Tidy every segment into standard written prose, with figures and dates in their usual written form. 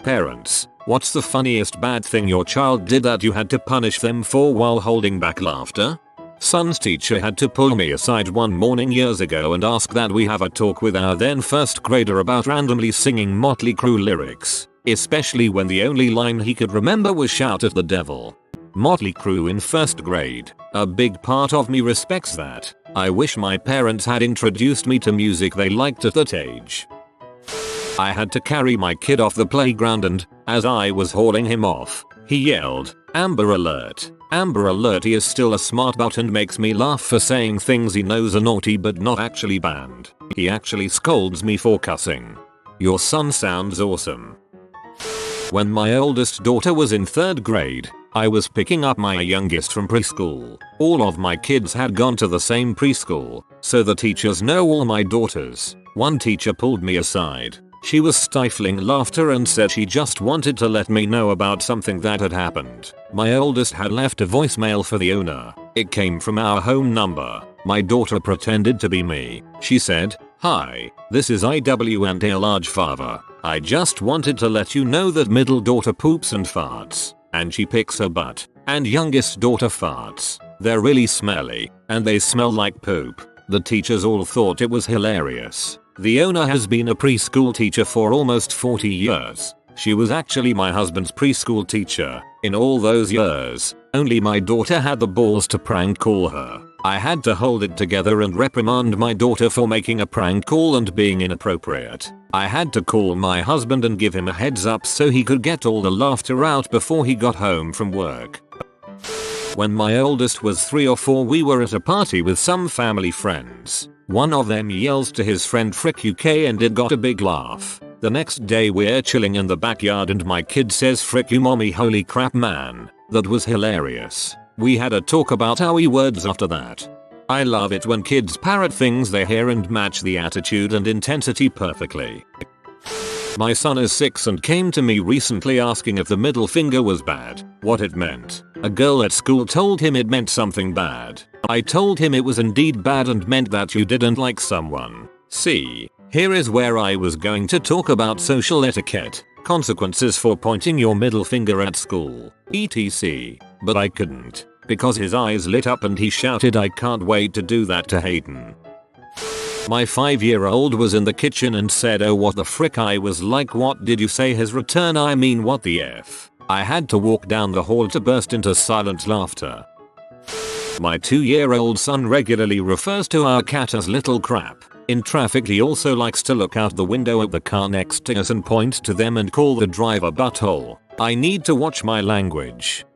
Parents, what's the funniest bad thing your child did that you had to punish them for while holding back laughter? Son's teacher had to pull me aside one morning years ago and ask that we have a talk with our then first grader about randomly singing Motley Crue lyrics, especially when the only line he could remember was "Shout at the devil." Motley Crue in first grade. A big part of me respects that. I wish my parents had introduced me to music they liked at that age. I had to carry my kid off the playground and, as I was hauling him off, he yelled, "Amber alert. Amber alert." He is still a smart butt and makes me laugh for saying things he knows are naughty but not actually banned. He actually scolds me for cussing. Your son sounds awesome. When my oldest daughter was in 3rd grade, I was picking up my youngest from preschool. All of my kids had gone to the same preschool, so the teachers know all my daughters. One teacher pulled me aside. She was stifling laughter and said she just wanted to let me know about something that had happened. My oldest had left a voicemail for the owner. It came from our home number. My daughter pretended to be me. She said, "Hi, this is IW and a large father. I just wanted to let you know that middle daughter poops and farts, and she picks her butt, and youngest daughter farts. They're really smelly, and they smell like poop." The teachers all thought it was hilarious. The owner has been a preschool teacher for almost 40 years. She was actually my husband's preschool teacher. In all those years, only my daughter had the balls to prank call her. I had to hold it together and reprimand my daughter for making a prank call and being inappropriate. I had to call my husband and give him a heads up so he could get all the laughter out before he got home from work. When my oldest was 3 or 4, we were at a party with some family friends. One of them yells to his friend "Frick UK" and it got a big laugh. The next day we're chilling in the backyard and my kid says "Frick you mommy." Holy crap man, that was hilarious. We had a talk about our words after that. I love it when kids parrot things they hear and match the attitude and intensity perfectly. My son is 6 and came to me recently asking if the middle finger was bad, what it meant. A girl at school told him it meant something bad. I told him it was indeed bad and meant that you didn't like someone. See, here is where I was going to talk about social etiquette, consequences for pointing your middle finger at school, etc. But I couldn't, because his eyes lit up and he shouted, "I can't wait to do that to Hayden." My 5-year-old was in the kitchen and said, "Oh what the frick?" I was like, "What did you say?" His return, "I mean what the F?" I had to walk down the hall to burst into silent laughter. My 2-year-old son regularly refers to our cat as little crap. In traffic he also likes to look out the window at the car next to us and point to them and call the driver butthole. I need to watch my language.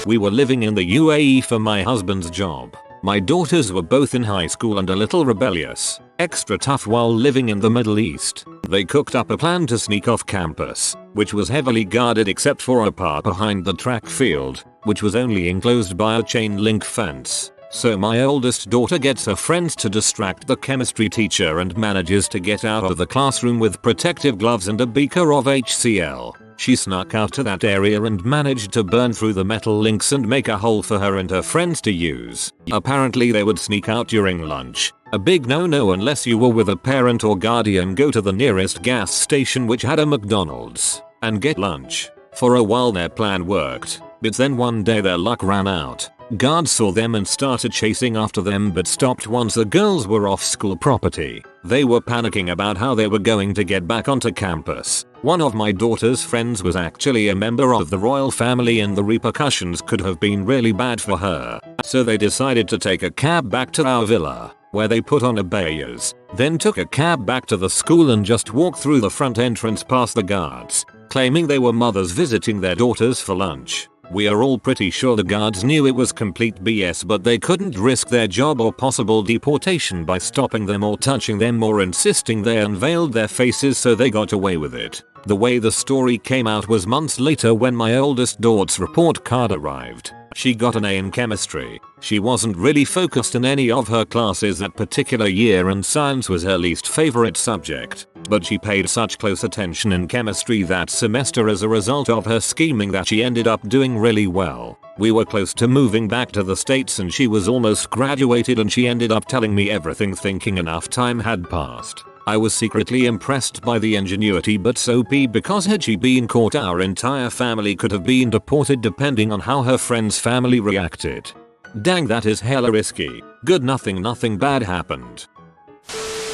We were living in the UAE for my husband's job. My daughters were both in high school and a little rebellious, extra tough while living in the Middle East. They cooked up a plan to sneak off campus, which was heavily guarded except for a part behind the track field, which was only enclosed by a chain link fence. So my oldest daughter gets her friends to distract the chemistry teacher and manages to get out of the classroom with protective gloves and a beaker of HCl. She snuck out to that area and managed to burn through the metal links and make a hole for her and her friends to use. Apparently they would sneak out during lunch. A big no-no unless you were with a parent or guardian. Go to the nearest gas station which had a McDonald's and get lunch. For a while their plan worked, but then one day their luck ran out. Guards saw them and started chasing after them but stopped once the girls were off school property. They were panicking about how they were going to get back onto campus. One of my daughter's friends was actually a member of the royal family and the repercussions could have been really bad for her. So they decided to take a cab back to our villa, where they put on abayas, then took a cab back to the school and just walked through the front entrance past the guards, claiming they were mothers visiting their daughters for lunch. We are all pretty sure the guards knew it was complete BS, but they couldn't risk their job or possible deportation by stopping them or touching them or insisting they unveiled their faces, so they got away with it. The way the story came out was months later when my oldest daughter's report card arrived. She got an A in chemistry. She wasn't really focused in any of her classes that particular year and science was her least favorite subject. But she paid such close attention in chemistry that semester as a result of her scheming that she ended up doing really well. We were close to moving back to the States and she was almost graduated and she ended up telling me everything thinking enough time had passed. I was secretly impressed by the ingenuity, but soapy because had she been caught our entire family could have been deported depending on how her friend's family reacted. Dang, that is hella risky. Good, nothing bad happened.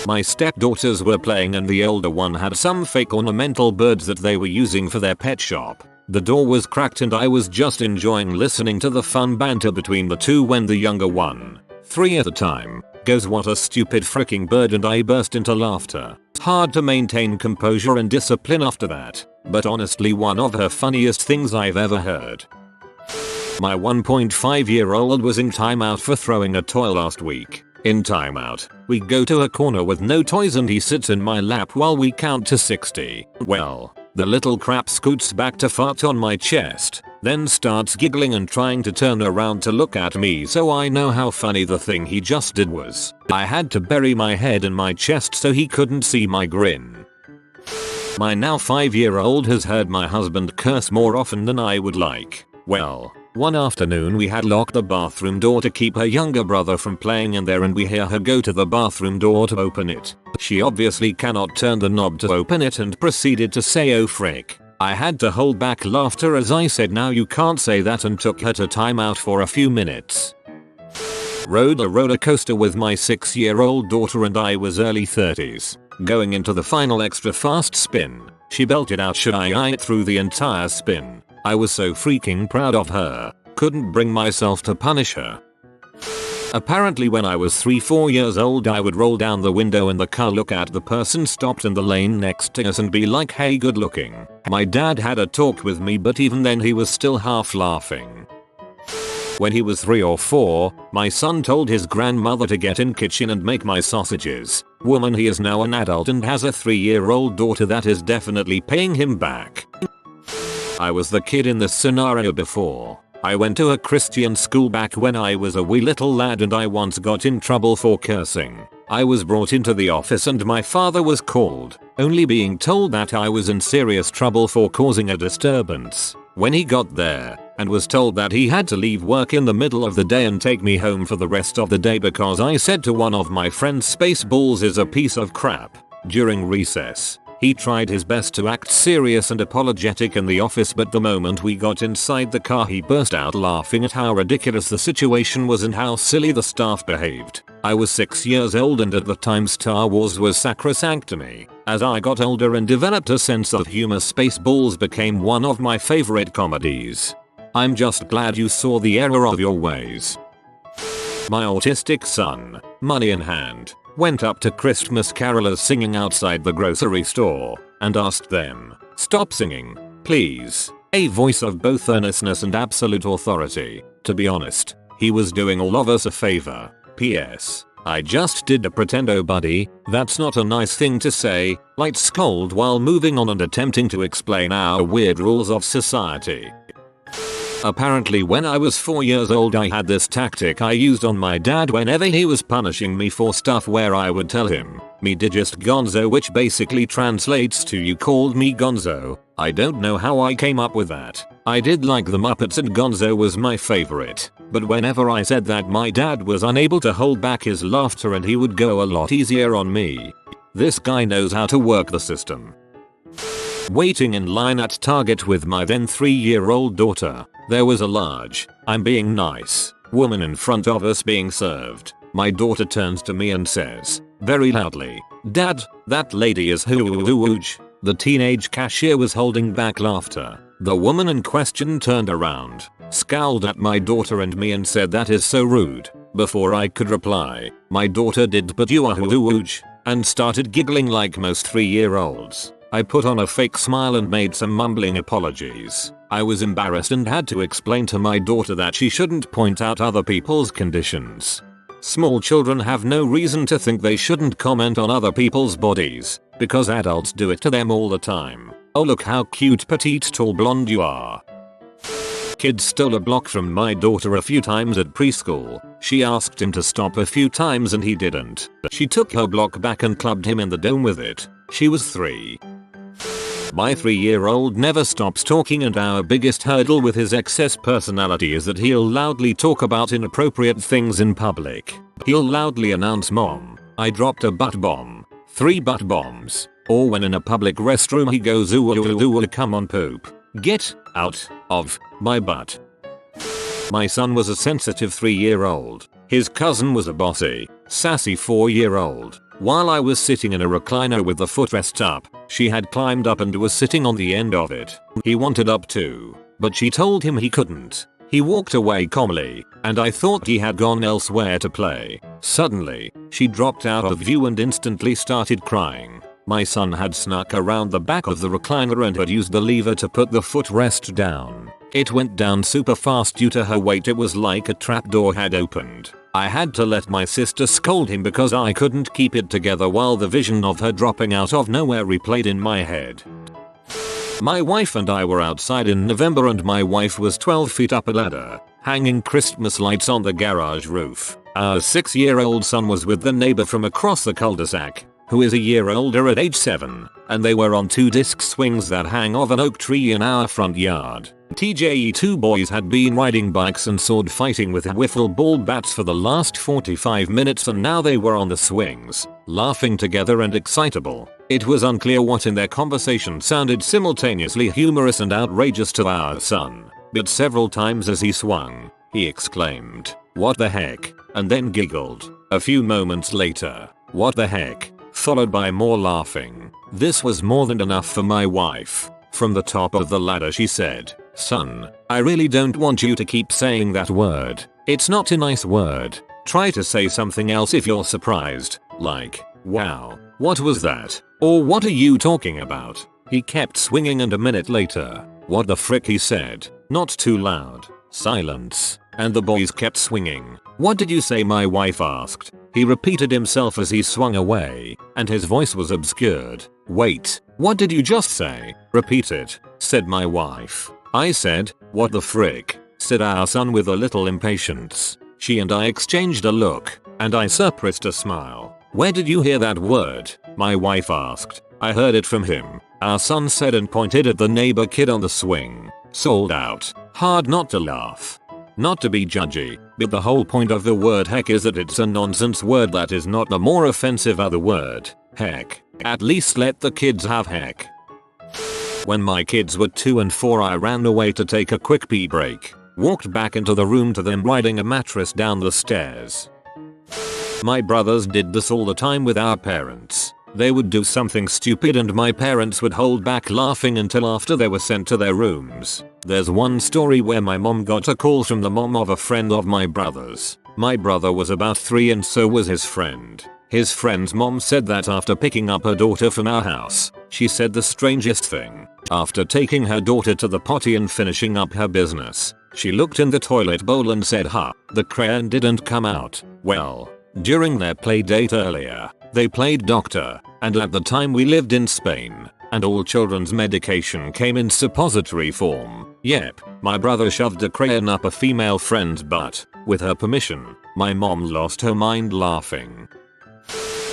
My stepdaughters were playing and the older one had some fake ornamental birds that they were using for their pet shop. The door was cracked and I was just enjoying listening to the fun banter between the two when the younger one, 3 at the time, goes, "What a stupid freaking bird," and I burst into laughter. Hard to maintain composure and discipline after that, but honestly one of her funniest things I've ever heard. My 1.5-year-old was in timeout for throwing a toy last week. In timeout, we go to a corner with no toys and he sits in my lap while we count to 60. Well, the little crap scoots back to fart on my chest, then starts giggling and trying to turn around to look at me, so I know how funny the thing he just did was. I had to bury my head in my chest so he couldn't see my grin. My now 5-year-old has heard my husband curse more often than I would like. Well, one afternoon we had locked the bathroom door to keep her younger brother from playing in there, and we hear her go to the bathroom door to open it. She obviously cannot turn the knob to open it and proceeded to say, "Oh frick." I had to hold back laughter as I said, "Now you can't say that," and took her to timeout for a few minutes. Rode a roller coaster with my 6-year-old daughter and I was early 30s. Going into the final extra fast spin, she belted out "Shy" through the entire spin. I was so freaking proud of her, couldn't bring myself to punish her. Apparently when I was 3-4 years old I would roll down the window in the car, look at the person stopped in the lane next to us and be like, "Hey, good looking." My dad had a talk with me, but even then he was still half laughing. When he was 3 or 4, my son told his grandmother to get in kitchen and make my sausages. Woman, he is now an adult and has a 3-year-old daughter that is definitely paying him back. I was the kid in this scenario before. I went to a Christian school back when I was a wee little lad and I once got in trouble for cursing. I was brought into the office and my father was called, only being told that I was in serious trouble for causing a disturbance. When he got there, and was told that he had to leave work in the middle of the day and take me home for the rest of the day because I said to one of my friends "Spaceballs is a piece of crap" during recess. He tried his best to act serious and apologetic in the office, but the moment we got inside the car he burst out laughing at how ridiculous the situation was and how silly the staff behaved. I was 6 years old and at the time Star Wars was sacrosanct to me. As I got older and developed a sense of humor, Spaceballs became one of my favorite comedies. I'm just glad you saw the error of your ways. My autistic son, money in hand, went up to Christmas carolers singing outside the grocery store and asked them, "Stop singing, please." A voice of both earnestness and absolute authority. To be honest, he was doing all of us a favor. P.S. I just did a pretend "oh buddy, that's not a nice thing to say" light scold while moving on and attempting to explain our weird rules of society. Apparently when I was 4 years old I had this tactic I used on my dad whenever he was punishing me for stuff, where I would tell him, "Me did just gonzo," which basically translates to "you called me gonzo." I don't know how I came up with that. I did like the Muppets and gonzo was my favorite, but whenever I said that my dad was unable to hold back his laughter and he would go a lot easier on me. This guy knows how to work the system. Waiting in line at Target with my then 3-year-old daughter. There was a large, "I'm being nice" woman in front of us being served. My daughter turns to me and says, very loudly, "Dad, that lady is huge." The teenage cashier was holding back laughter. The woman in question turned around, scowled at my daughter and me and said, "That is so rude." Before I could reply, my daughter did "But you are huge," and started giggling like most 3-year-olds. I put on a fake smile and made some mumbling apologies. I was embarrassed and had to explain to my daughter that she shouldn't point out other people's conditions. Small children have no reason to think they shouldn't comment on other people's bodies, because adults do it to them all the time. "Oh look how cute, petite tall blonde you are." Kid stole a block from my daughter a few times at preschool. She asked him to stop a few times and he didn't. She took her block back and clubbed him in the dome with it. She was 3. My 3-year-old never stops talking, and our biggest hurdle with his excess personality is that he'll loudly talk about inappropriate things in public. He'll loudly announce, "Mom, I dropped a butt bomb," 3 butt bombs. Or when in a public restroom he goes ooh ooh ooh ooh, come on poop. Get out of my butt. My son was a sensitive 3-year-old. His cousin was a bossy, sassy 4-year-old. While I was sitting in a recliner with the footrest up, she had climbed up and was sitting on the end of it. He wanted up too, but she told him he couldn't. He walked away calmly, and I thought he had gone elsewhere to play. Suddenly, she dropped out of view and instantly started crying. My son had snuck around the back of the recliner and had used the lever to put the footrest down. It went down super fast due to her weight. It was like a trapdoor had opened. I had to let my sister scold him because I couldn't keep it together while the vision of her dropping out of nowhere replayed in my head. My wife and I were outside in November and my wife was 12 feet up a ladder, hanging Christmas lights on the garage roof. Our 6-year-old son was with the neighbor from across the cul-de-sac, who is a year older at age 7, and they were on 2 disc swings that hang off an oak tree in our front yard. TJE2 boys had been riding bikes and sword fighting with wiffle ball bats for the last 45 minutes and now they were on the swings, laughing together and excitable. It was unclear what in their conversation sounded simultaneously humorous and outrageous to our son, but several times as he swung, he exclaimed, "What the heck?" and then giggled. A few moments later, "What the heck?" followed by more laughing. This was more than enough for my wife. From the top of the ladder she said, "Son, I really don't want you to keep saying that word. It's not a nice word. Try to say something else if you're surprised, like, wow, what was that? Or what are you talking about?" He kept swinging and a minute later, "What the frick?" he said. Not too loud. Silence. And the boys kept swinging. "What did you say?" my wife asked. He repeated himself as he swung away, and his voice was obscured. "Wait, what did you just say?" "Repeat it," said my wife. I said, "What the frick?" said our son with a little impatience. She and I exchanged a look, and I suppressed a smile. "Where did you hear that word?" my wife asked. "I heard it from him," our son said and pointed at the neighbor kid on the swing. Sold out. Hard not to laugh. Not to be judgy, but the whole point of the word heck is that it's a nonsense word that is not the more offensive other word. Heck. At least let the kids have heck. When my kids were 2 and 4 I ran away to take a quick pee break. Walked back into the room to them riding a mattress down the stairs. My brothers did this all the time with our parents. They would do something stupid and my parents would hold back laughing until after they were sent to their rooms. There's one story where my mom got a call from the mom of a friend of my brother's. My brother was about 3 and so was his friend. His friend's mom said that after picking up her daughter from our house, she said the strangest thing. After taking her daughter to the potty and finishing up her business, she looked in the toilet bowl and said, "Huh, the crayon didn't come out." Well, during their play date earlier, they played doctor, and at the time we lived in Spain, and all children's medication came in suppository form. Yep, my brother shoved a crayon up a female friend's butt. With her permission, my mom lost her mind laughing.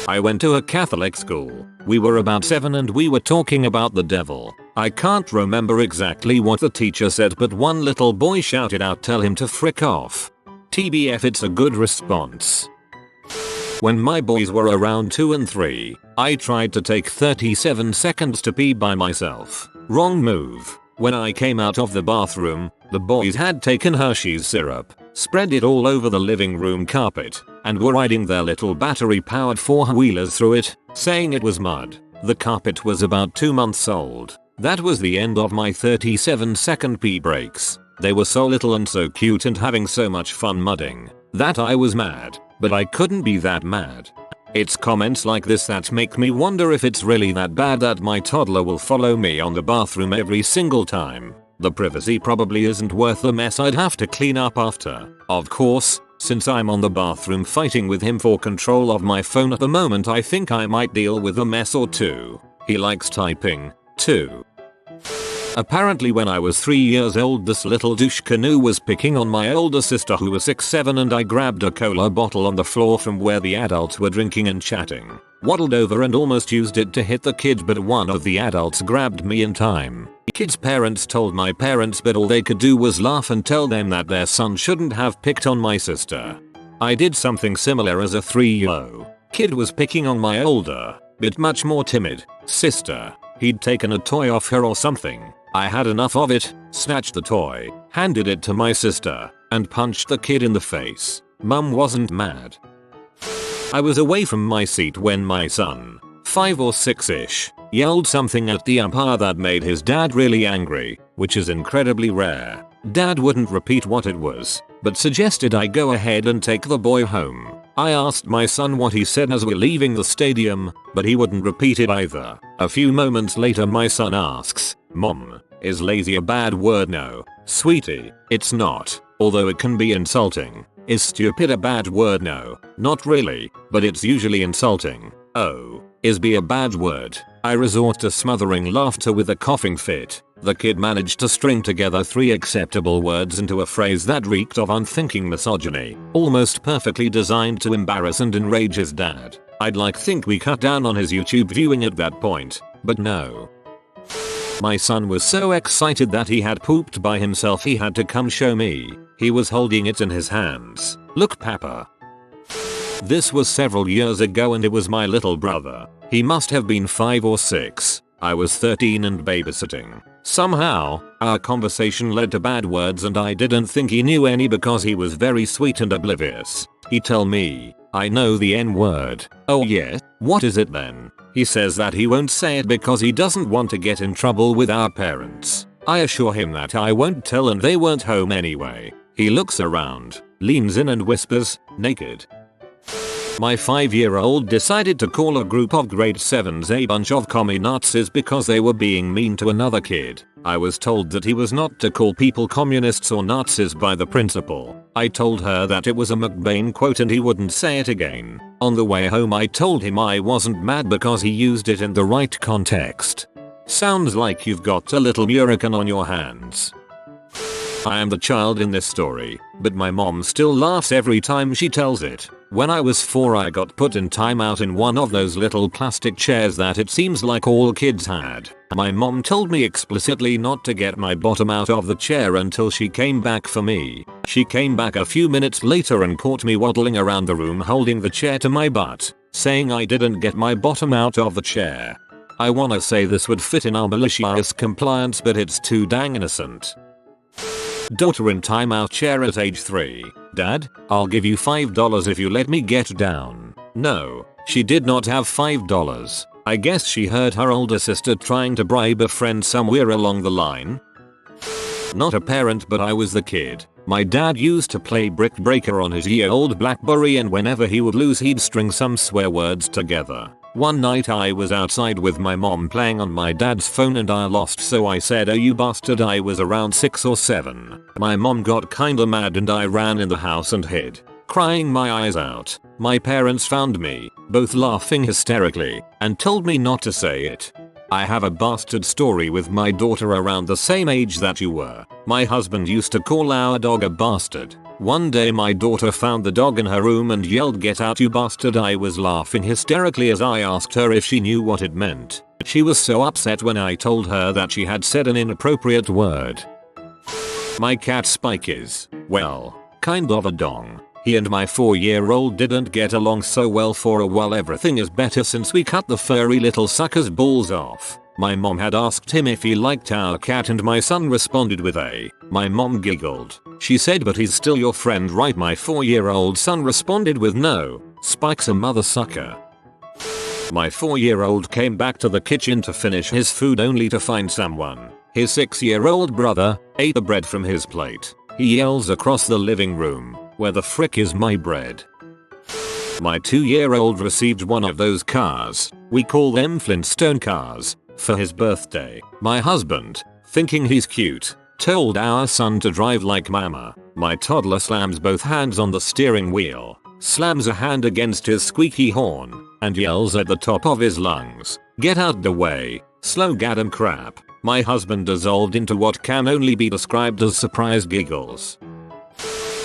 I went to a Catholic school. We were about 7 and we were talking about the devil. I can't remember exactly what the teacher said, but one little boy shouted out, "Tell him to frick off." TBF, it's a good response. When my boys were around 2 and 3, I tried to take 37 seconds to pee by myself. Wrong move. When I came out of the bathroom, the boys had taken Hershey's syrup, spread it all over the living room carpet, and were riding their little battery-powered 4-wheelers through it, saying it was mud. The carpet was about 2 months old. That was the end of my 37-second pee breaks. They were so little and so cute and having so much fun mudding that I was mad, but I couldn't be that mad. It's comments like this that make me wonder if it's really that bad that my toddler will follow me on the bathroom every single time. The privacy probably isn't worth the mess I'd have to clean up after. Of course, since I'm on the bathroom fighting with him for control of my phone at the moment, I think I might deal with a mess or two. He likes typing, too. Apparently when I was 3 years old, this little douche canoe was picking on my older sister who was 6'7", and I grabbed a cola bottle on the floor from where the adults were drinking and chatting. Waddled over and almost used it to hit the kid, but one of the adults grabbed me in time. Kid's parents told my parents, but all they could do was laugh and tell them that their son shouldn't have picked on my sister. I did something similar as a 3-year-old. Kid was picking on my older but much more timid, sister. He'd taken a toy off her or something. I had enough of it, snatched the toy, handed it to my sister, and punched the kid in the face. Mum wasn't mad. I was away from my seat when my son, 5 or 6ish, yelled something at the umpire that made his dad really angry, which is incredibly rare. Dad wouldn't repeat what it was, but suggested I go ahead and take the boy home. I asked my son what he said as we're leaving the stadium, but he wouldn't repeat it either. A few moments later my son asks, "Mom, is lazy a bad word?" "No, sweetie, it's not, although it can be insulting." "Is stupid a bad word?" "No, not really, but it's usually insulting." "Oh, is be a bad word?" I resort to smothering laughter with a coughing fit. The kid managed to string together 3 acceptable words into a phrase that reeked of unthinking misogyny, almost perfectly designed to embarrass and enrage his dad. I'd think we cut down on his YouTube viewing at that point, but no. My son was so excited that he had pooped by himself he had to come show me. He was holding it in his hands. "Look, Papa." This was several years ago and it was my little brother. He must have been 5 or 6. I was 13 and babysitting. Somehow, our conversation led to bad words and I didn't think he knew any because he was very sweet and oblivious. He tell me, "I know the N-word." "Oh yeah? What is it then?" He says that he won't say it because he doesn't want to get in trouble with our parents. I assure him that I won't tell and they weren't home anyway. He looks around, leans in and whispers, "Naked." My 5-year-old decided to call a group of grade 7s a bunch of commie Nazis because they were being mean to another kid. I was told that he was not to call people communists or Nazis by the principal. I told her that it was a McBain quote and he wouldn't say it again. On the way home I told him I wasn't mad because he used it in the right context. Sounds like you've got a little hurricane on your hands. I am the child in this story, but my mom still laughs every time she tells it. When I was 4 I got put in timeout in one of those little plastic chairs that it seems like all kids had. My mom told me explicitly not to get my bottom out of the chair until she came back for me. She came back a few minutes later and caught me waddling around the room holding the chair to my butt, saying I didn't get my bottom out of the chair. I wanna say this would fit in our malicious compliance but it's too dang innocent. Daughter in timeout chair at age 3. "Dad, I'll give you $5 if you let me get down." No, she did not have $5. I guess she heard her older sister trying to bribe a friend somewhere along the line. Not a parent but I was the kid. My dad used to play Brick Breaker on his year-old BlackBerry and whenever he would lose he'd string some swear words together. One night I was outside with my mom playing on my dad's phone and I lost so I said, "Oh you bastard." I was around 6 or 7. My mom got kinda mad and I ran in the house and hid, crying my eyes out. My parents found me, both laughing hysterically, and told me not to say it. I have a bastard story with my daughter around the same age that you were. My husband used to call our dog a bastard. One day my daughter found the dog in her room and yelled, "Get out you bastard." I was laughing hysterically as I asked her if she knew what it meant. She was so upset when I told her that she had said an inappropriate word. My cat Spike is, well, kind of a dong. He and my 4-year-old didn't get along so well for a while. Everything is better since we cut the furry little sucker's balls off. My mom had asked him if he liked our cat and my son responded with a. My mom giggled. She said, "But he's still your friend, right?" My 4-year-old son responded with, "No, Spike's a mother sucker." My 4-year-old came back to the kitchen to finish his food only to find someone, his 6-year-old brother, ate the bread from his plate. He yells across the living room, "Where the frick is my bread?" My 2-year-old received one of those cars, we call them Flintstone cars, for his birthday. My husband, thinking he's cute, told our son to drive like mama. My toddler slams both hands on the steering wheel, slams a hand against his squeaky horn, and yells at the top of his lungs, "Get out the way, slow goddamn crap." My husband dissolved into what can only be described as surprised giggles.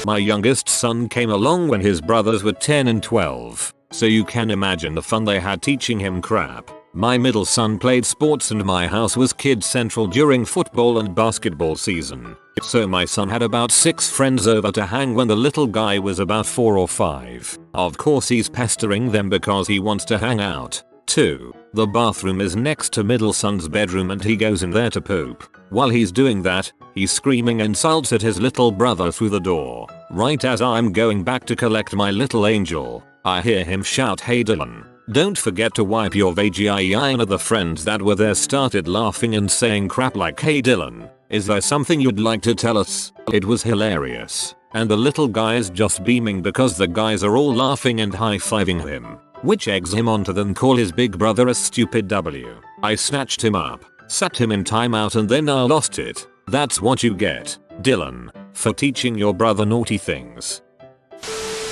My youngest son came along when his brothers were 10 and 12, so you can imagine the fun they had teaching him crap. My middle son played sports and my house was kid central during football and basketball season. So my son had about 6 friends over to hang when the little guy was about 4 or 5. Of course he's pestering them because he wants to hang out. 2. The bathroom is next to middle son's bedroom and he goes in there to poop. While he's doing that, he's screaming insults at his little brother through the door. Right as I'm going back to collect my little angel, I hear him shout, "Hey Dylan, don't forget to wipe your vagina." And other friends that were there started laughing and saying crap like, "Hey Dylan, is there something you'd like to tell us?" It was hilarious. And the little guy is just beaming because the guys are all laughing and high-fiving him, which eggs him on to then call his big brother a stupid W. I snatched him up, sat him in timeout, and then I lost it. That's what you get, Dylan, for teaching your brother naughty things.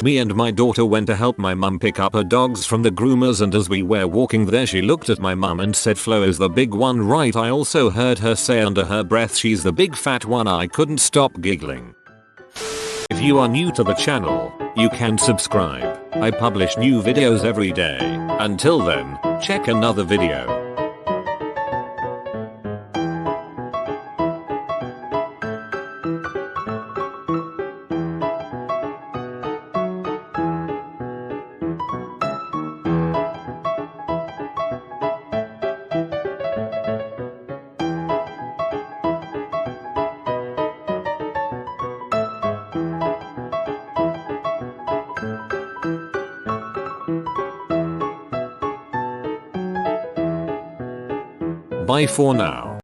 Me and my daughter went to help my mum pick up her dogs from the groomers, and as we were walking there she looked at my mum and said, "Flo is the big one, right?" I also heard her say under her breath, "She's the big fat one." I couldn't stop giggling. If you are new to the channel, you can subscribe. I publish new videos every day. Until then, check another video. Bye for now.